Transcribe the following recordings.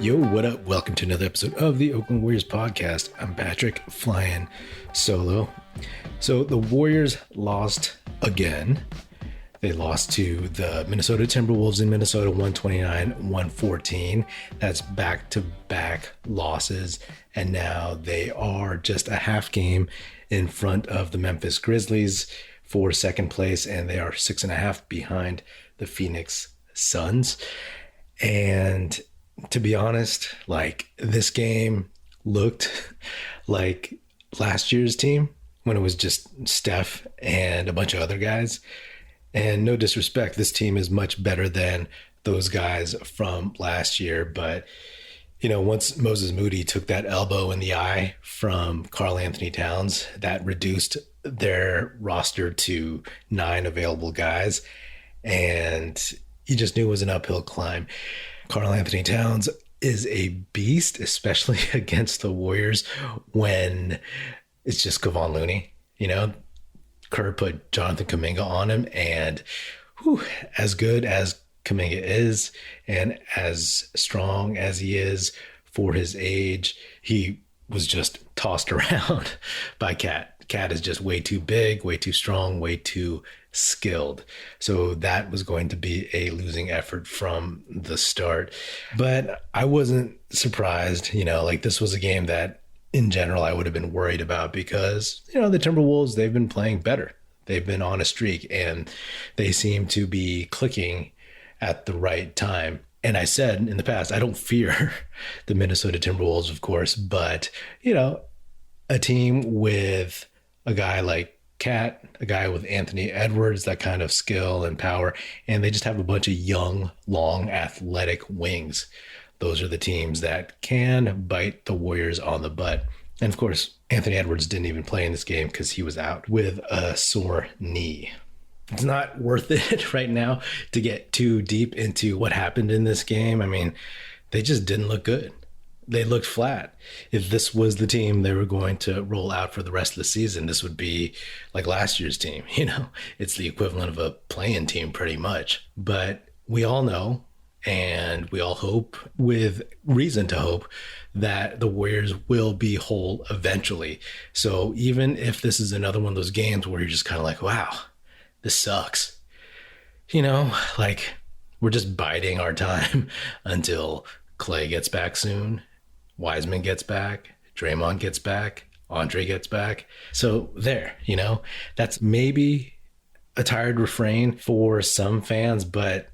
Yo, what up? Welcome to another episode of the Oakland Warriors podcast. I'm Patrick, flying solo. So the Warriors lost again. They lost to the Minnesota Timberwolves in Minnesota, 129-114. That's back-to-back losses. And now they are just a half game in front of the Memphis Grizzlies for second place. And they are 6.5 behind the Phoenix Suns. And to be honest, like, this game looked like last year's team when it was just Steph and a bunch of other guys. And no disrespect, this team is much better than those guys from last year. But, you know, once Moses Moody took that elbow in the eye from Karl Anthony Towns, that reduced their roster to 9 available guys. And you just knew it was an uphill climb. Karl Anthony Towns is a beast, especially against the Warriors when it's just Kevon Looney. You know, Kerr put Jonathan Kuminga on him, and as good as Kuminga is and as strong as he is for his age, he was just tossed around by Cat. Cat is just way too big, way too strong, way too skilled. So that was going to be a losing effort from the start. But I wasn't surprised. You know, like, this was a game that in general I would have been worried about because, you know, the Timberwolves, they've been playing better. They've been on a streak and they seem to be clicking at the right time. And I said in the past, I don't fear the Minnesota Timberwolves, of course, but, you know, a team with a guy like Cat, a guy with Anthony Edwards, that kind of skill and power, and they just have a bunch of young, long, athletic wings. Those are the teams that can bite the Warriors on the butt. And of course, Anthony Edwards didn't even play in this game because he was out with a sore knee. It's not worth it right now to get too deep into what happened in this game. I mean, they just didn't look good. They looked flat. If this was the team they were going to roll out for the rest of the season, this would be like last year's team. You know, it's the equivalent of a play-in team pretty much. But we all know, and we all hope, with reason to hope, that the Warriors will be whole eventually. So even if this is another one of those games where you're just kind of like, wow, this sucks. You know, like, we're just biding our time until Klay gets back soon. Wiseman gets back, Draymond gets back, Andre gets back. So there, you know, that's maybe a tired refrain for some fans, but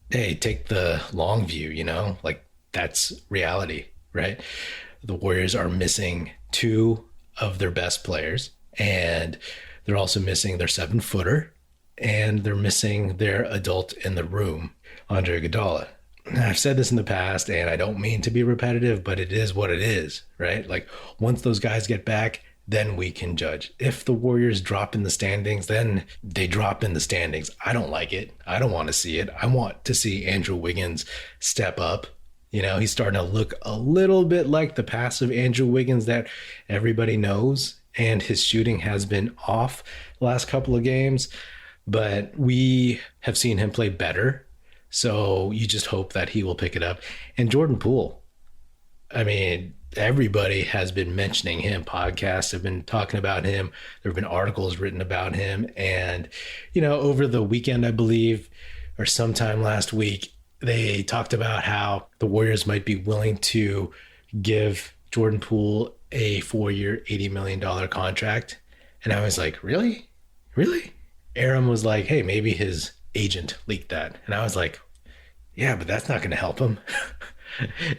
hey, take the long view, you know, like, that's reality, right? The Warriors are missing 2 of their best players, and they're also missing their 7-footer, and they're missing their adult in the room, Andre Iguodala. I've said this in the past, and I don't mean to be repetitive, but it is what it is, right? Like, once those guys get back, then we can judge. If the Warriors drop in the standings, then they drop in the standings. I don't like it. I don't want to see it. I want to see Andrew Wiggins step up. You know, he's starting to look a little bit like the passive Andrew Wiggins that everybody knows, and his shooting has been off the last couple of games, but we have seen him play better. So you just hope that he will pick it up. And Jordan Poole, I mean, everybody has been mentioning him. Podcasts have been talking about him. There have been articles written about him. And, you know, over the weekend, I believe, or sometime last week, they talked about how the Warriors might be willing to give Jordan Poole a 4-year, $80 million contract. And I was like, really? Really? Aram was like, hey, maybe his agent leaked that. And I was like, yeah, but that's not going to help him,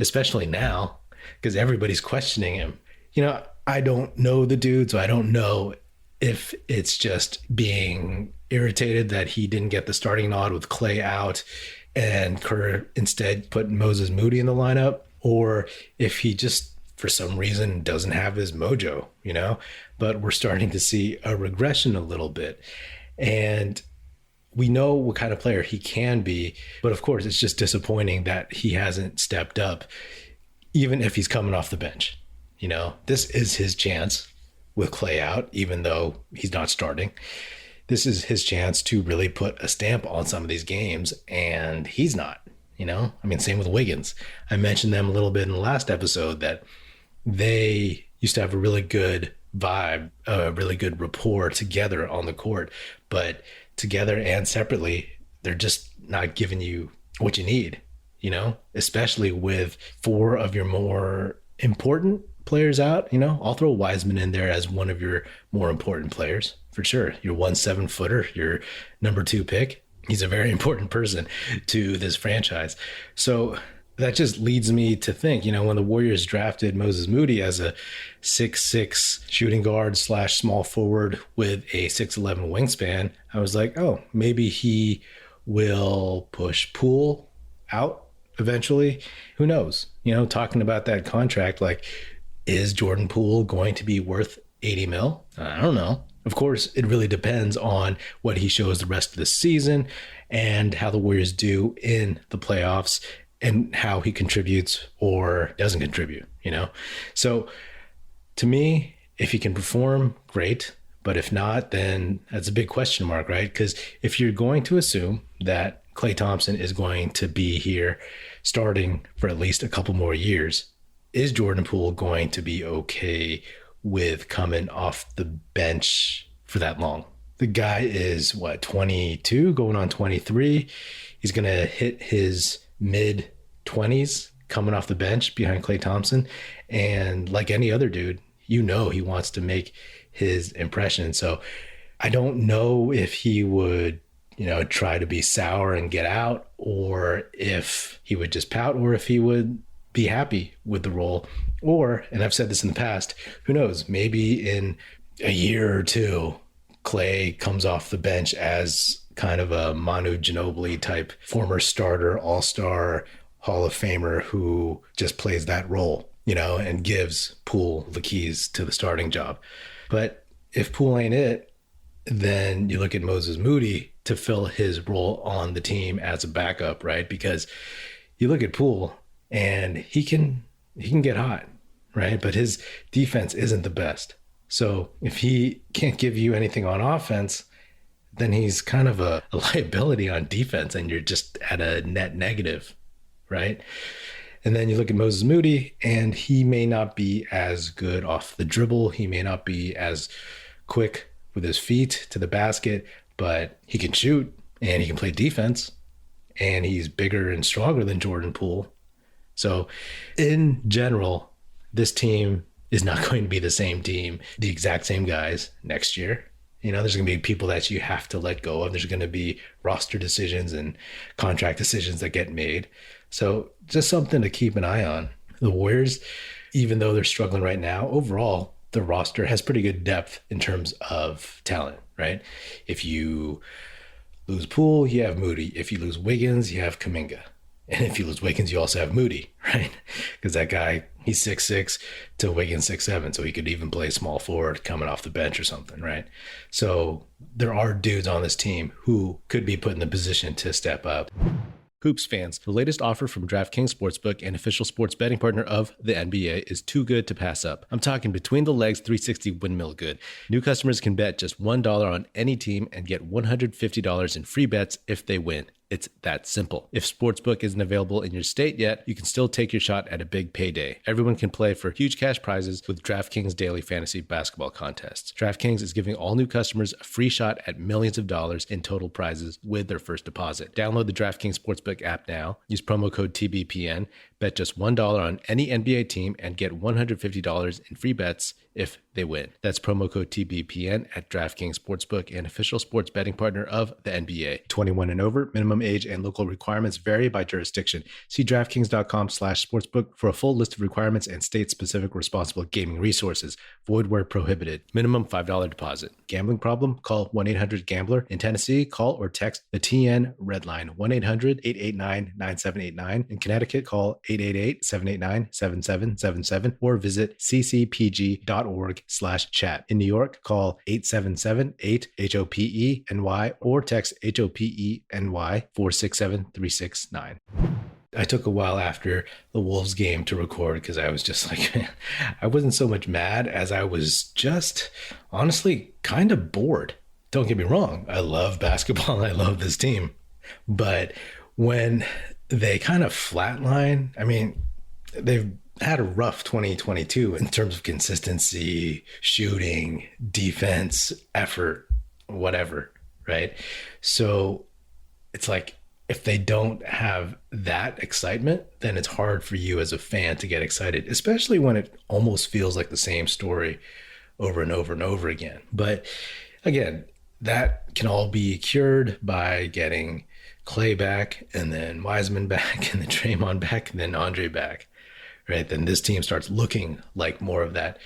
especially now, because everybody's questioning him. You know, I don't know the dude, so I don't know if it's just being irritated that he didn't get the starting nod with Klay out and Kerr instead put Moses Moody in the lineup, or if he just, for some reason, doesn't have his mojo, you know. But we're starting to see a regression a little bit. And we know what kind of player he can be, but of course, it's just disappointing that he hasn't stepped up, even if he's coming off the bench. You know, this is his chance with Klay out, even though he's not starting. This is his chance to really put a stamp on some of these games, and he's not. Same with Wiggins. I mentioned them a little bit in the last episode that they used to have a really good vibe, a really good rapport together on the court, but together and separately, they're just not giving you what you need, especially with four of your more important players out. I'll throw Wiseman in there as one of your more important players for sure. Your 7-footer, your number 2 pick. He's a very important person to this franchise. So that just leads me to think, when the Warriors drafted Moses Moody as a 6'6" shooting guard / small forward with a 6'11" wingspan, I was like, oh, maybe he will push Poole out eventually. Who knows? Talking about that contract, like, is Jordan Poole going to be worth $80 million? I don't know. Of course, it really depends on what he shows the rest of the season and how the Warriors do in the playoffs and how he contributes or doesn't contribute, So to me, if he can perform, great. But if not, then that's a big question mark, right? Because if you're going to assume that Klay Thompson is going to be here starting for at least a couple more years, is Jordan Poole going to be okay with coming off the bench for that long? The guy is 22 going on 23. He's going to hit his mid 20s coming off the bench behind Klay Thompson. And like any other dude, he wants to make his impression. So I don't know if he would, try to be sour and get out, or if he would just pout, or if he would be happy with the role. Or, and I've said this in the past, who knows, maybe in a year or two, Klay comes off the bench as kind of a Manu Ginobili type former starter, all-star, Hall of Famer who just plays that role, and gives Poole the keys to the starting job. But if Poole ain't it, then you look at Moses Moody to fill his role on the team as a backup, right? Because you look at Poole and he can get hot, right? But his defense isn't the best. So if he can't give you anything on offense, then he's kind of a liability on defense, and you're just at a net negative, right? And then you look at Moses Moody, and he may not be as good off the dribble. He may not be as quick with his feet to the basket, but he can shoot and he can play defense, and he's bigger and stronger than Jordan Poole. So in general, this team is not going to be the same team, the exact same guys next year. There's going to be people that you have to let go of. There's going to be roster decisions and contract decisions that get made. So just something to keep an eye on. The Warriors, even though they're struggling right now, overall, the roster has pretty good depth in terms of talent, right? If you lose Poole, you have Moody. If you lose Wiggins, you have Kuminga. And if you lose Wiggins, you also have Moody, right? Because that guy, he's 6'6" to Wiggins 6'7", so he could even play small forward coming off the bench or something, right? So there are dudes on this team who could be put in the position to step up. Hoops fans, the latest offer from DraftKings Sportsbook, an official sports betting partner of the NBA, is too good to pass up. I'm talking between the legs 360 windmill good. New customers can bet just $1 on any team and get $150 in free bets if they win. It's that simple. If Sportsbook isn't available in your state yet, you can still take your shot at a big payday. Everyone can play for huge cash prizes with DraftKings daily fantasy basketball contests. DraftKings is giving all new customers a free shot at millions of dollars in total prizes with their first deposit. Download the DraftKings Sportsbook app now. Use promo code TBPN. Bet just $1 on any NBA team and get $150 in free bets if they win. That's promo code TBPN at DraftKings Sportsbook, an official sports betting partner of the NBA. 21 and over, minimum age and local requirements vary by jurisdiction. See DraftKings.com/sportsbook for a full list of requirements and state-specific responsible gaming resources. Void where prohibited. Minimum $5 deposit. Gambling problem? Call 1-800-GAMBLER. In Tennessee, call or text the TN Red Line, 1-800-889-9789. In Connecticut, call 888-789-7777 or visit ccpg.org/chat. In New York, call 877-8-HOPE-NY or text HOPE-NY 467-369. I took a while after the Wolves game to record because I was just like, I wasn't so much mad as I was just honestly kind of bored. Don't get me wrong. I love basketball and I love this team. But when they kind of flatline. I mean, they've had a rough 2022 in terms of consistency, shooting, defense, effort, whatever, right? So it's like, if they don't have that excitement, then it's hard for you as a fan to get excited, especially when it almost feels like the same story over and over and over again. But again, that can all be cured by getting Klay back, and then Wiseman back, and then Draymond back, and then Andre back, right? Then this team starts looking like more of that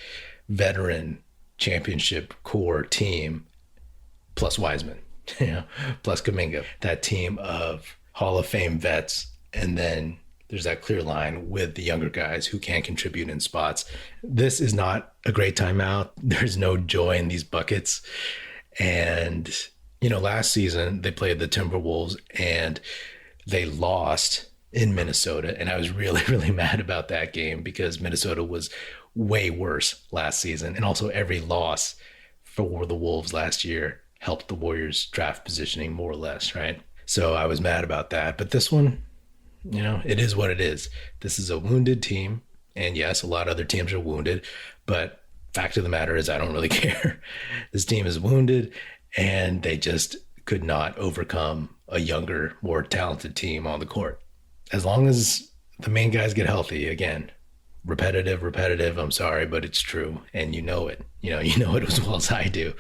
veteran championship core team, plus Wiseman, plus Kuminga, that team of Hall of Fame vets. And then there's that clear line with the younger guys who can contribute in spots. This is not a great timeout. There's no joy in these buckets. And, last season they played the Timberwolves and they lost in Minnesota. And I was really, really mad about that game because Minnesota was way worse last season. And also every loss for the Wolves last year helped the Warriors draft positioning more or less, right? So I was mad about that. But this one, it is what it is. This is a wounded team. And yes, a lot of other teams are wounded, but fact of the matter is I don't really care. This team is wounded and they just could not overcome a younger, more talented team on the court. As long as the main guys get healthy, again, repetitive, I'm sorry, but it's true. And you know it, you know it as well as I do,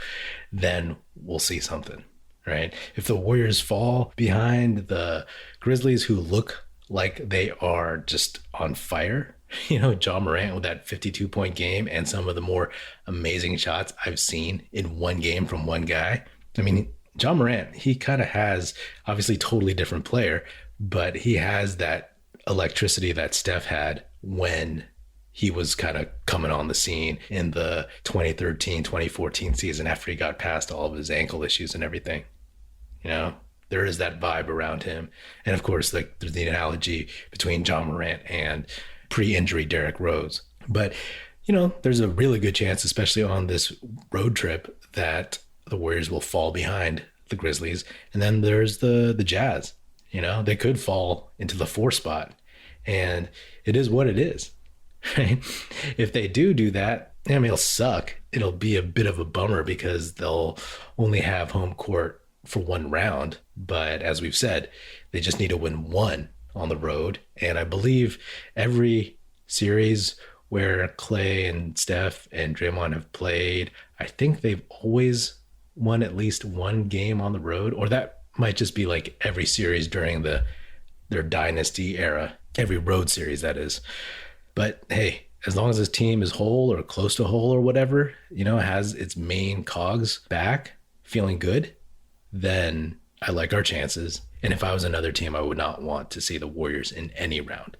then we'll see something, right? If the Warriors fall behind the Grizzlies, who look like they are just on fire, Ja Morant with that 52-point game and some of the more amazing shots I've seen in one game from one guy. I mean, Ja Morant, he kind of has, obviously totally different player, but he has that electricity that Steph had when he was kind of coming on the scene in the 2013, 2014 season after he got past all of his ankle issues and everything. There is that vibe around him. And of course, like there's the analogy between Ja Morant and pre-injury Derrick Rose. But, there's a really good chance, especially on this road trip, that the Warriors will fall behind the Grizzlies. And then there's the Jazz. They could fall into the 4 spot. And it is what it is, right? If they do that, it'll suck. It'll be a bit of a bummer because they'll only have home court for one round. But as we've said, they just need to win one on the road. And I believe every series where Klay and Steph and Draymond have played, I think they've always won at least one game on the road, or that might just be like every series during their dynasty era, every road series that is. But hey, as long as this team is whole or close to whole or whatever, has its main cogs back, feeling good, then I like our chances. And if I was another team, I would not want to see the Warriors in any round.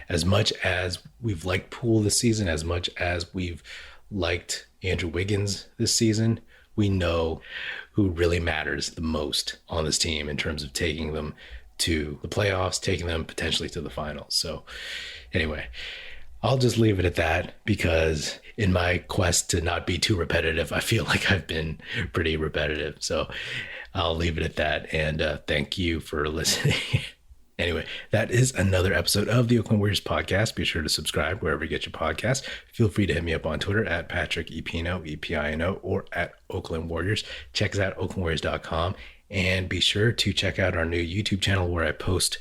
As much as we've liked Poole this season, as much as we've liked Andrew Wiggins this season, we know who really matters the most on this team in terms of taking them to the playoffs, taking them potentially to the finals. So anyway, I'll just leave it at that because in my quest to not be too repetitive, I feel like I've been pretty repetitive. So I'll leave it at that. And thank you for listening. Anyway, that is another episode of the Oakland Warriors podcast. Be sure to subscribe wherever you get your podcasts. Feel free to hit me up on Twitter at Patrick Epino, Epino, or at Oakland Warriors. Check us out, oaklandwarriors.com. And be sure to check out our new YouTube channel where I post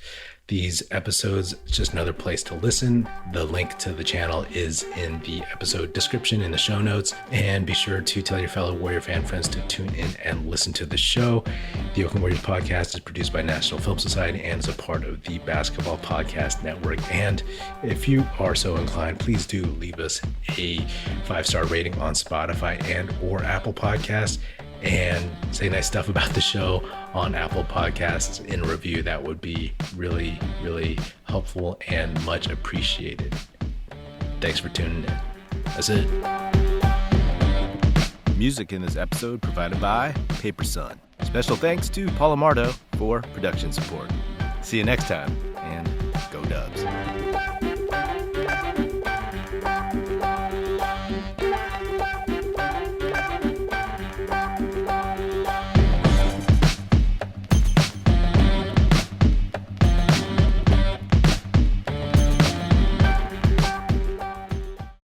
these episodes. It's just another place to listen. The link to the channel is in the episode description in the show notes. And be sure to tell your fellow Warrior fan friends to tune in and listen to the show. The Oakland Warriors podcast is produced by National Film Society and is a part of the Basketball Podcast Network. And if you are so inclined, please do leave us a 5-star rating on Spotify and or Apple Podcasts, and say nice stuff about the show on Apple Podcasts in a review. That would be really, really helpful and much appreciated. Thanks for tuning in. That's it. Music in this episode provided by Paper Sun. Special thanks to Paul Amardo for production support. See you next time, and go Dubs.